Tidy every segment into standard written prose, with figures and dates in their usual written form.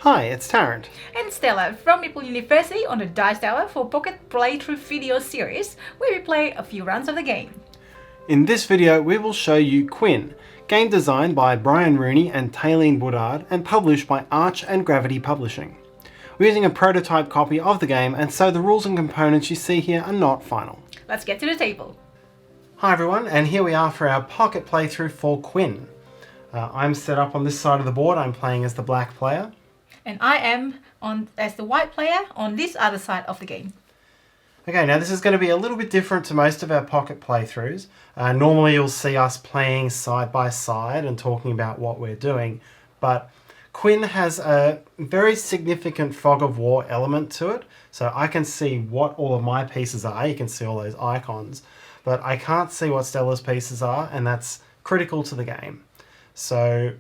Hi, it's Tarrant. And Stella from Meeple University on the Dice Tower for Pocket Playthrough video series where we play a few rounds of the game. In this video we will show you Quin, game designed by Brian Rooney and Taylene Woodard and published by Arch and Gravity Publishing. We're using a prototype copy of the game, and so the rules and components you see here are not final. Let's get to the table. Hi everyone, and here we are for our pocket playthrough for Quin. I'm set up on this side of the board. I'm playing as the black player. And I am as the white player on this other side of the game. Okay, now this is going to be a little bit different to most of our pocket playthroughs. Normally you'll see us playing side by side and talking about what we're doing, but Quin has a very significant fog of war element to it, so I can see what all of my pieces are. You can see all those icons, but I can't see what Stella's pieces are, and that's critical to the game. So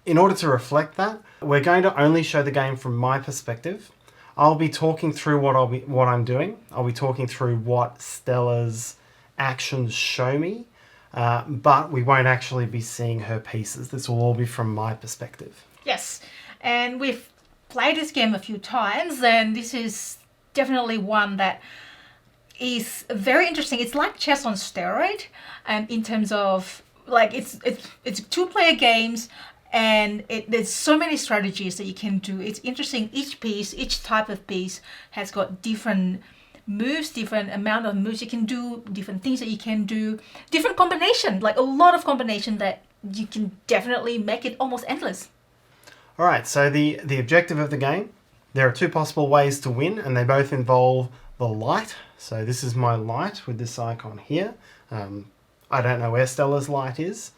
in order to reflect that, we're going to only show the game from my perspective. I'll be talking through what I'm doing. I'll be talking through what Stella's actions show me, but we won't actually be seeing her pieces. This will all be from my perspective. Yes, and we've played this game a few times, and this is definitely one that is very interesting. It's like chess on steroid, and in terms of like it's two-player games. And there's so many strategies that you can do. It's interesting. Each piece, each type of piece has got different moves, different amount of moves you can do, different things that you can do, different combination, like a lot of combination that you can definitely make it almost endless. All right, so the objective of the game, there are two possible ways to win, and they both involve the light. So this is my light with this icon here. I don't know where Stella's light is.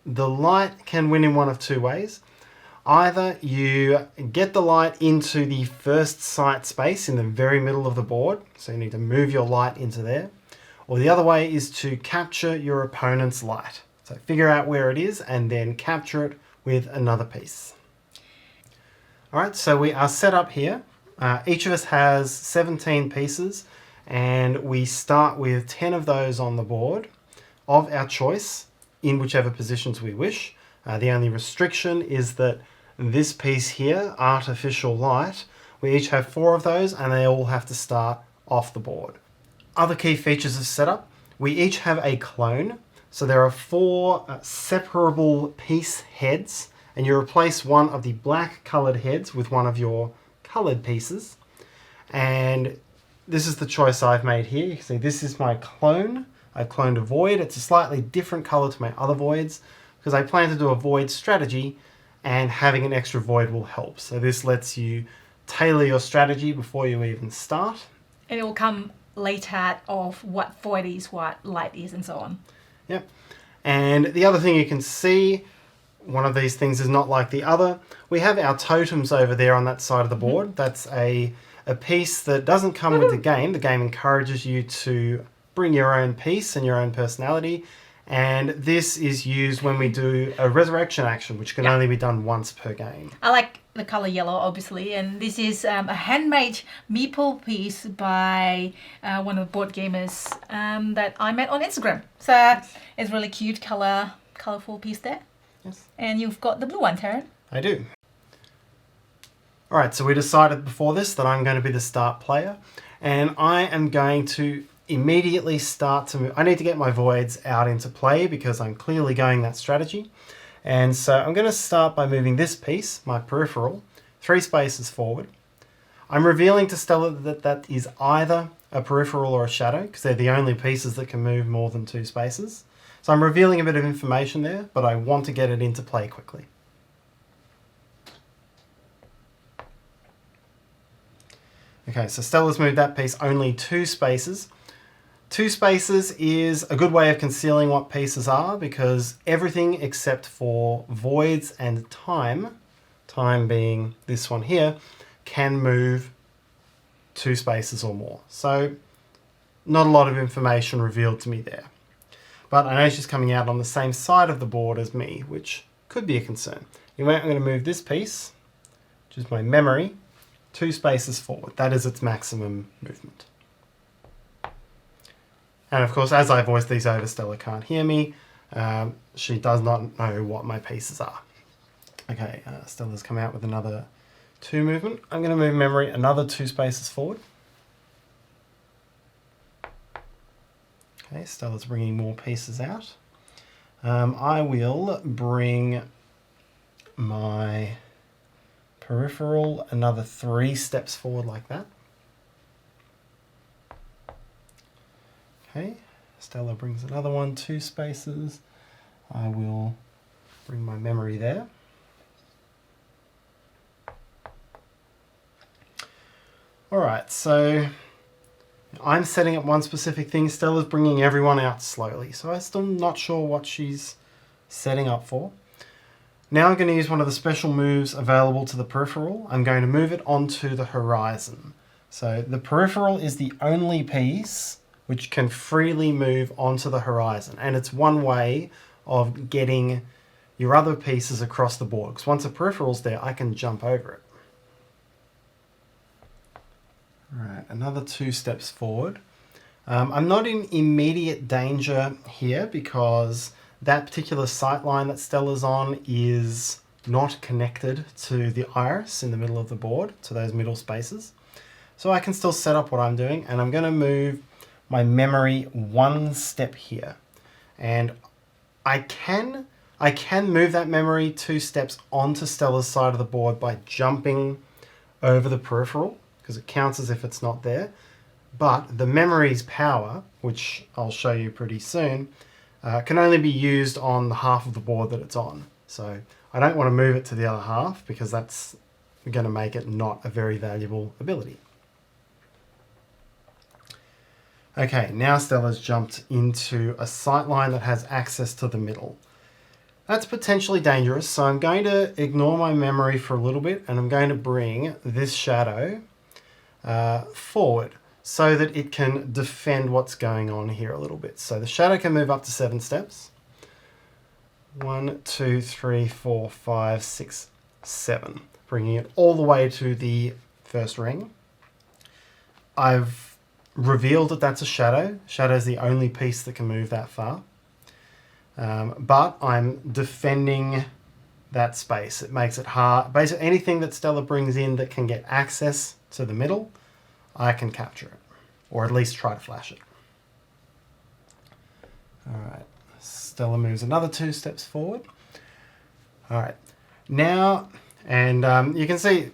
The light can win in one of two ways. Either you get the light into the first sight space in the very middle of the board, so you need to move your light into there, or the other way is to capture your opponent's light. So figure out where it is and then capture it with another piece. Alright, so we are set up here. Each of us has 17 pieces, and we start with 10 of those on the board of our choice, in whichever positions we wish. The only restriction is that this piece here, Artificial Light, we each have 4 of those, and they all have to start off the board. Other key features of setup, we each have a clone. So there are 4 separable piece heads, and you replace one of the black coloured heads with one of your coloured pieces. And this is the choice I've made here. You can see this is my clone. I've cloned a void. It's a slightly different color to my other voids because I plan to do a void strategy, and having an extra void will help. So this lets you tailor your strategy before you even start. And it will come later of what void is, what light is, and so on. Yep. And the other thing you can see, one of these things is not like the other. We have our totems over there on that side of the board. Mm-hmm. That's a piece that doesn't come with the game. The game encourages you to bring your own piece and your own personality, and this is used when we do a resurrection action, which can only be done once per game. I like the color yellow, obviously, and this is a handmade Meeple piece by one of the board gamers that I met on Instagram. So it's really cute, colorful piece there. Yes. And you've got the blue one, Tarrant. I do. All right, so we decided before this that I'm going to be the start player, and I am going to immediately start to move. I need to get my voids out into play because I'm clearly going that strategy. And so I'm going to start by moving this piece, my peripheral, 3 spaces forward. I'm revealing to Stella that that is either a peripheral or a shadow because they're the only pieces that can move more than 2 spaces. So I'm revealing a bit of information there, but I want to get it into play quickly. Okay, so Stella's moved that piece only 2 spaces. 2 spaces is a good way of concealing what pieces are because everything except for voids and time being this one here, can move 2 spaces or more. So not a lot of information revealed to me there. But I know she's coming out on the same side of the board as me, which could be a concern. Anyway, I'm going to move this piece, which is my memory, 2 spaces forward. That is its maximum movement. And of course, as I voice these over, Stella can't hear me. She does not know what my pieces are. Okay, Stella's come out with another 2 movement. I'm going to move memory another 2 spaces forward. Okay, Stella's bringing more pieces out. I will bring my peripheral another 3 steps forward like that. Okay, Stella brings another one 2 spaces. I will bring my memory there. Alright, so I'm setting up one specific thing. Stella's bringing everyone out slowly, so I'm still not sure what she's setting up for. Now I'm going to use one of the special moves available to the peripheral. I'm going to move it onto the horizon. So the peripheral is the only piece which can freely move onto the horizon, and it's one way of getting your other pieces across the board, because once a peripheral's there, I can jump over it. Alright, another 2 steps forward. I'm not in immediate danger here because that particular sight line that Stella's on is not connected to the iris in the middle of the board, to those middle spaces. So I can still set up what I'm doing, and I'm going to move my memory 1 step here. And I can move that memory 2 steps onto Stella's side of the board by jumping over the peripheral, because it counts as if it's not there. But the memory's power, which I'll show you pretty soon, can only be used on the half of the board that it's on. So I don't want to move it to the other half because that's going to make it not a very valuable ability. Okay, now Stella's jumped into a sight line that has access to the middle. That's potentially dangerous, so I'm going to ignore my memory for a little bit, and I'm going to bring this shadow forward so that it can defend what's going on here a little bit. So the shadow can move up to 7 steps. 1, 2, 3, 4, 5, 6, 7. Bringing it all the way to the first ring. I've revealed that that's a shadow. Shadow is the only piece that can move that far. But I'm defending that space. It makes it hard. Basically, anything that Stella brings in that can get access to the middle, I can capture it, or at least try to flash it. Alright, Stella moves another 2 steps forward. Alright, now, and you can see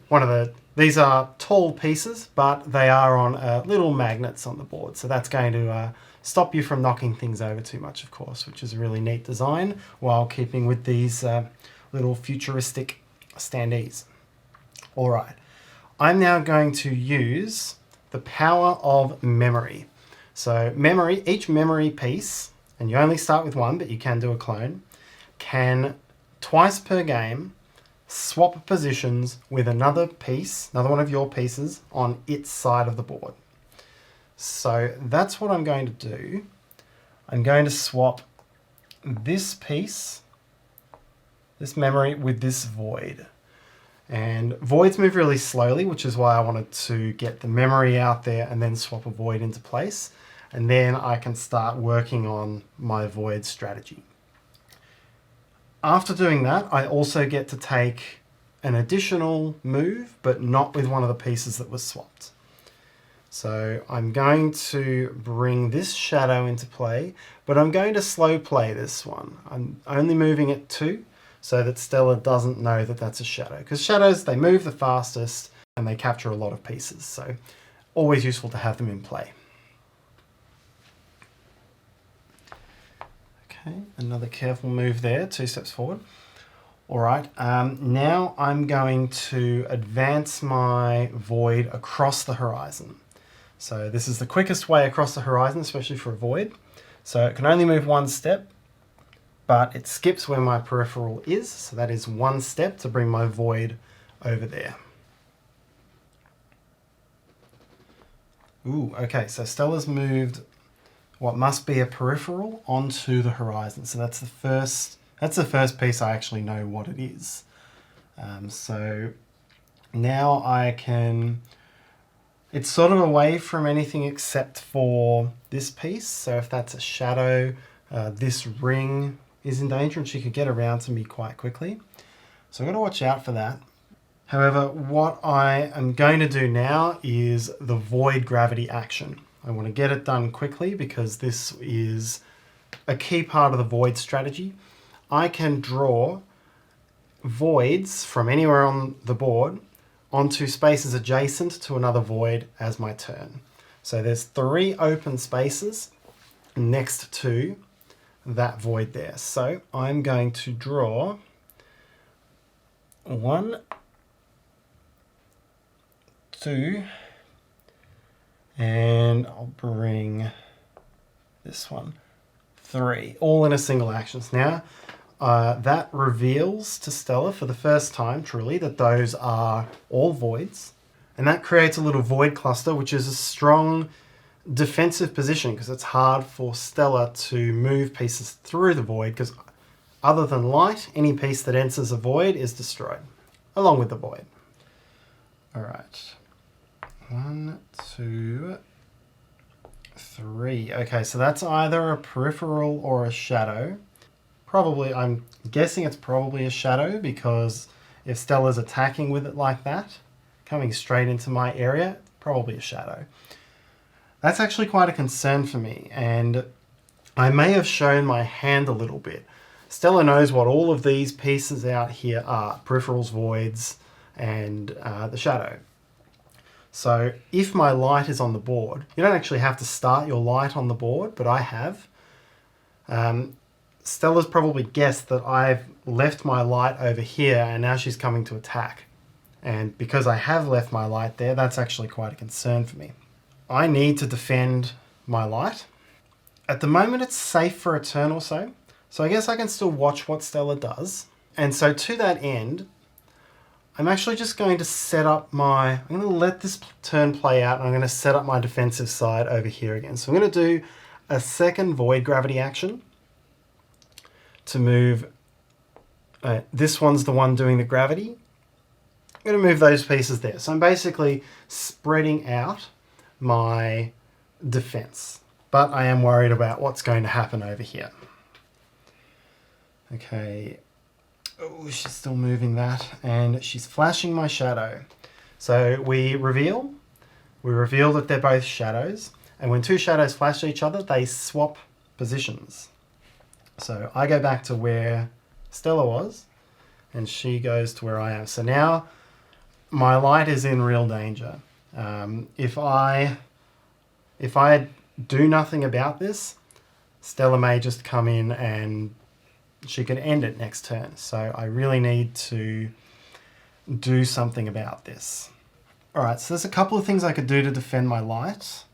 these are tall pieces, but they are on little magnets on the board, so that's going to stop you from knocking things over too much, of course, which is a really neat design, while keeping with these little futuristic standees. Alright, I'm now going to use the power of memory. So each memory piece, and you only start with 1, but you can do a clone, can twice per game swap positions with another one of your pieces on its side of the board. So that's what I'm going to do. I'm going to swap this piece, this memory, with this void. And voids move really slowly, which is why I wanted to get the memory out there and then swap a void into place. And then I can start working on my void strategy. After doing that, I also get to take an additional move, but not with one of the pieces that was swapped. So I'm going to bring this shadow into play, but I'm going to slow play this one. I'm only moving it 2, so that Stella doesn't know that that's a shadow. Because shadows, they move the fastest and they capture a lot of pieces, so always useful to have them in play. Okay, another careful move there, 2 steps forward. All right, now I'm going to advance my void across the horizon. So this is the quickest way across the horizon, especially for a void. So it can only move 1 step, but it skips where my peripheral is. So that is 1 step to bring my void over there. Ooh, okay, so Stella's moved what must be a peripheral onto the horizon. So that's the first piece I actually know what it is. So now I can, it's sort of away from anything except for this piece. So if that's a shadow, this ring is in danger and she could get around to me quite quickly. So I've got to watch out for that. However, what I am going to do now is the void gravity action. I want to get it done quickly because this is a key part of the void strategy. I can draw voids from anywhere on the board onto spaces adjacent to another void as my turn. So there's 3 open spaces next to that void there. So I'm going to draw 1, 2, and I'll bring this one, 3, all in a single action. Now, that reveals to Stella for the first time, truly, that those are all voids. And that creates a little void cluster, which is a strong defensive position because it's hard for Stella to move pieces through the void because other than light, any piece that enters a void is destroyed, along with the void. All right. 1, 2, 3. Okay, so that's either a peripheral or a shadow. Probably, I'm guessing it's probably a shadow because if Stella's attacking with it like that, coming straight into my area, probably a shadow. That's actually quite a concern for me, and I may have shown my hand a little bit. Stella knows what all of these pieces out here are, peripherals, voids, and the shadow. So if my light is on the board, you don't actually have to start your light on the board, but I have. Stella's probably guessed that I've left my light over here and now she's coming to attack. And because I have left my light there, that's actually quite a concern for me. I need to defend my light. At the moment, it's safe for a turn or so. So I guess I can still watch what Stella does. And so to that end, I'm actually just going to set up I'm going to let this turn play out and I'm going to set up my defensive side over here again. So I'm going to do a second void gravity action to move. This one's the one doing the gravity. I'm going to move those pieces there. So I'm basically spreading out my defense, but I am worried about what's going to happen over here. Okay. Oh, she's still moving that, and she's flashing my shadow. So we reveal that they're both shadows, and when 2 shadows flash each other, they swap positions. So I go back to where Stella was, and she goes to where I am. So now my light is in real danger. If I do nothing about this, Stella may just come in and she can end it next turn. So I really need to do something about this. All right, so there's a couple of things I could do to defend my light.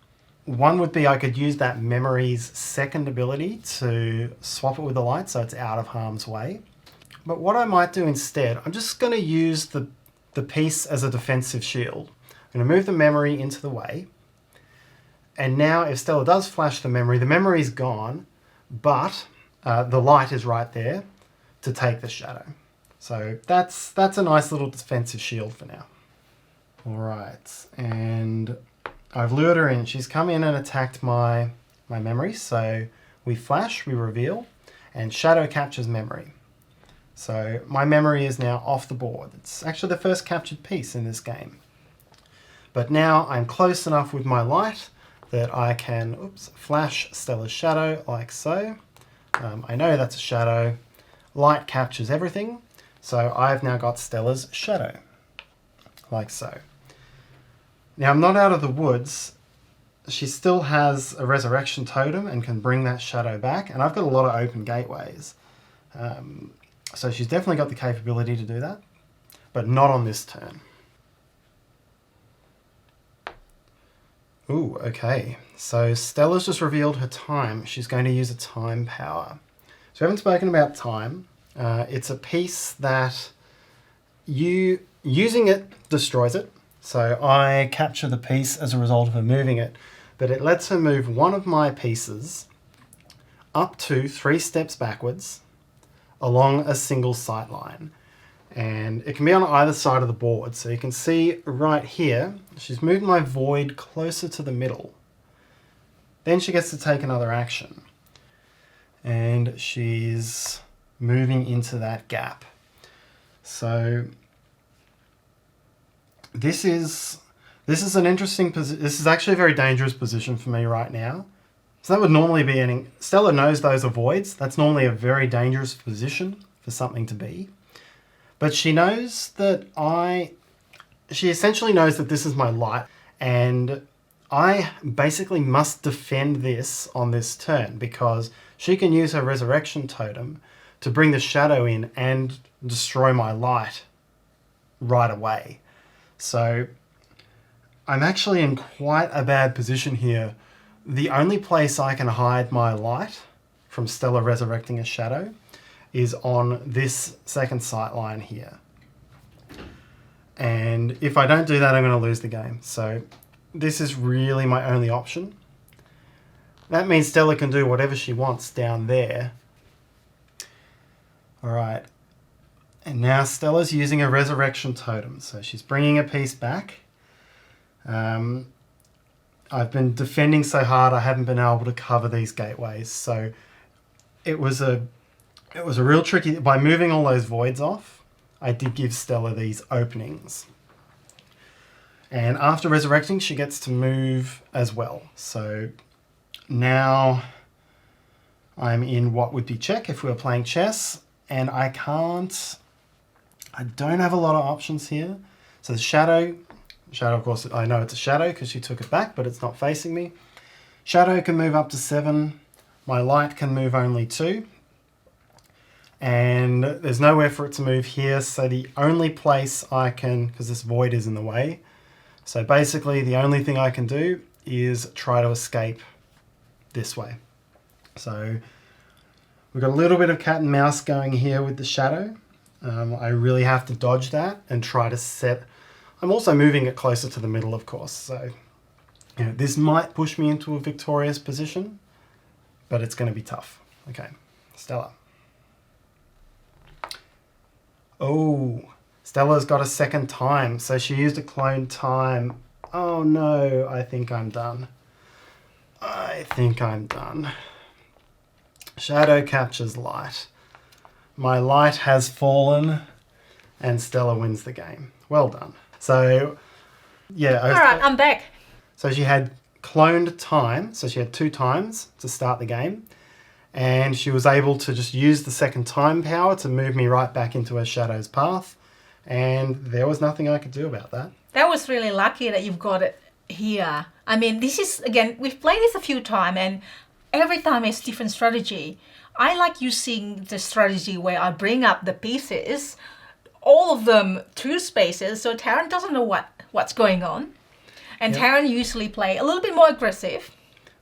One would be I could use that memory's second ability to swap it with the light so it's out of harm's way. But what I might do instead, I'm just going to use the piece as a defensive shield. I'm going to move the memory into the way. And now if Stella does flash the memory's gone, but the light is right there to take the shadow. So that's a nice little defensive shield for now. All right, and I've lured her in. She's come in and attacked my memory. So we flash, we reveal, and shadow captures memory. So my memory is now off the board. It's actually the first captured piece in this game. But now I'm close enough with my light that I can flash Stella's shadow like so. I know that's a shadow. Light captures everything. So I've now got Stella's shadow, like so. Now I'm not out of the woods. She still has a resurrection totem and can bring that shadow back. And I've got a lot of open gateways. So she's definitely got the capability to do that, but not on this turn. Ooh, okay. So Stella's just revealed her time. She's going to use a time power. So we haven't spoken about time. It's a piece that using it destroys it. So I capture the piece as a result of her moving it, but it lets her move one of my pieces up to 3 steps backwards along a single sight line. And it can be on either side of the board. So you can see right here, she's moved my void closer to the middle. Then she gets to take another action. And she's moving into that gap. So this is an interesting position. This is actually a very dangerous position for me right now. So that would normally be Stella knows those are voids. That's normally a very dangerous position for something to be. But she knows that she essentially knows that this is my light, and I basically must defend this on this turn because she can use her resurrection totem to bring the shadow in and destroy my light right away. So I'm actually in quite a bad position here. The only place I can hide my light from Stella resurrecting a shadow is on this second sight line here. And if I don't do that, I'm going to lose the game. So this is really my only option. That means Stella can do whatever she wants down there. All right. And now Stella's using a resurrection totem. So she's bringing a piece back. I've been defending so hard I haven't been able to cover these gateways. So it was a real tricky... By moving all those voids off, I did give Stella these openings. And after resurrecting, she gets to move as well. So now I'm in what would be check if we were playing chess. And I don't have a lot of options here. So the shadow, of course, I know it's a shadow because she took it back, but it's not facing me. Shadow can move up to 7. My light can move only 2. And there's nowhere for it to move here. So the only place I can, because this void is in the way. So basically the only thing I can do is try to escape this way. So we've got a little bit of cat and mouse going here with the shadow. I really have to dodge that and try to set... I'm also moving it closer to the middle, of course. So this might push me into a victorious position, but it's going to be tough. Okay, Stella. Oh, Stella's got a second time. So she used a clone time. Oh no, I think I'm done. Shadow captures light. My light has fallen and Stella wins the game. Well done. So, yeah. All right, I'm back. So she had cloned time. So she had 2 times to start the game. And she was able to just use the second time power to move me right back into her shadow's path. And there was nothing I could do about that. That was really lucky that you've got it here. I mean, this is, again, we've played this a few times and every time it's different strategy. I like using the strategy where I bring up the pieces, all of them 2 spaces, so Tarrant doesn't know what's going on. And Tarrant usually play a little bit more aggressive.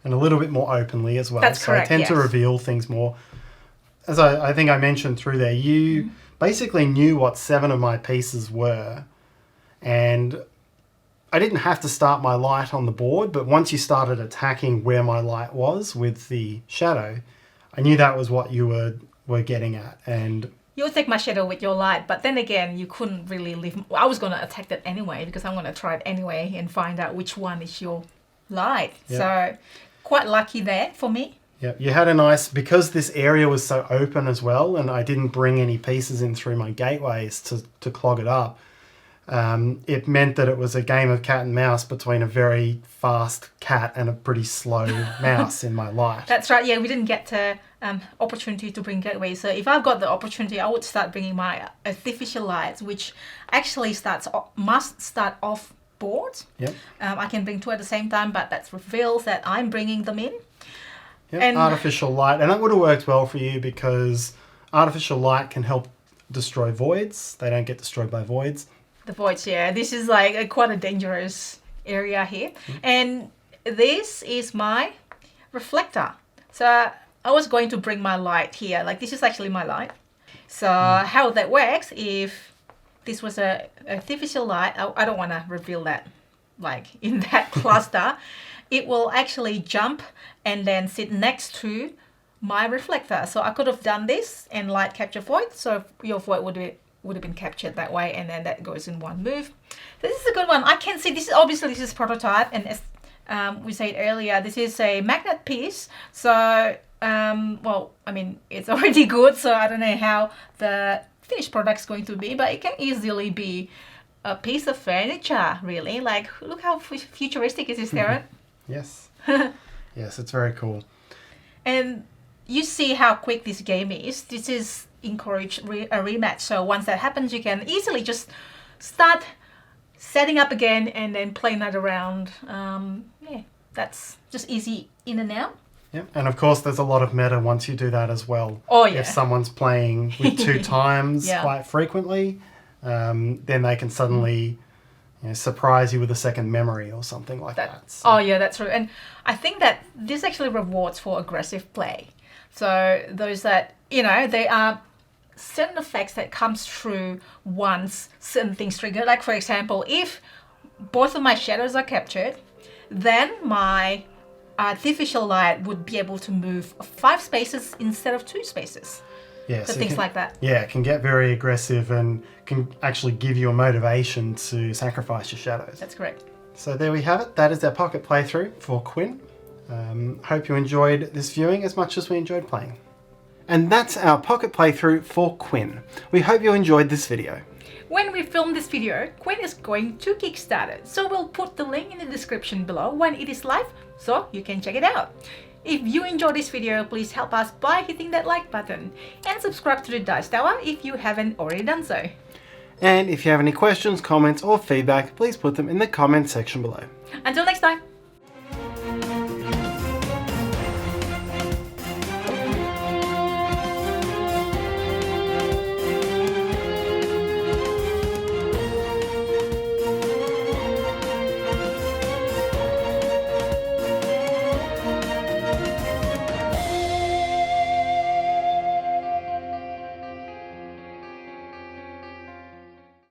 And a little bit more openly as well. That's correct, I tend to reveal things more. As I think I mentioned through there, you basically knew what 7 of my pieces were. And I didn't have to start my light on the board, but once you started attacking where my light was with the shadow, I knew that was what you were getting at. And you'll take my shadow with your light, but then again, you couldn't really leave. I was going to attack that anyway, because I'm going to try it anyway and find out which one is your light. Yep. So quite lucky there for me. Yeah, you had a nice, because this area was so open as well, and I didn't bring any pieces in through my gateways to clog it up. It meant that it was a game of cat and mouse between a very fast cat and a pretty slow mouse in my light. That's right. Yeah, we didn't get the opportunity to bring gateways. So if I've got the opportunity, I would start bringing my artificial lights, which actually must start off board. Yep. I can bring 2 at the same time, but that reveals that I'm bringing them in. Yep, and artificial light. And that would have worked well for you because artificial light can help destroy voids. They don't get destroyed by voids. The voids, yeah. This is like quite a dangerous area here. And this is my reflector. So I was going to bring my light here. Like this is actually my light. So how that works, if this was a artificial light, I don't want to reveal that like in that cluster. It will actually jump and then sit next to my reflector. So I could have done this and light capture void. So your void would have been captured that way, and then that goes in one move. This is a good one. I can see this is prototype, and as we said earlier, this is a magnet piece. So well, I mean, it's already good, so I don't know how the finished product's going to be, but it can easily be a piece of furniture, really. Like, look how futuristic is this, Tarrant? Yes. Yes, it's very cool. And you see how quick this game is. This is encourage a rematch. So once that happens, you can easily just start setting up again and then play another round. Yeah, that's just easy in and out. Yep. And of course, there's a lot of meta once you do that as well. Oh, yeah. If someone's playing with 2 times Yeah. quite frequently, then they can suddenly surprise you with a second memory or something like that. So, Oh, yeah, that's true. And I think that this actually rewards for aggressive play. So those that, there are certain effects that comes through once certain things trigger. Like, for example, if both of my shadows are captured, then my artificial light would be able to move 5 spaces instead of 2 spaces. yeah, So so things like that. Yeah, it can get very aggressive and can actually give you a motivation to sacrifice your shadows. That's correct. So there we have it. That is our pocket playthrough for Quin. Hope you enjoyed this viewing as much as we enjoyed playing. And that's our pocket playthrough for Quin. We hope you enjoyed this video. When we film this video, Quin is going to Kickstarter, so we'll put the link in the description below when it is live, so you can check it out. If you enjoyed this video, please help us by hitting that like button and subscribe to the Dice Tower if you haven't already done so. And if you have any questions, comments or feedback, please put them in the comment section below. Until next time!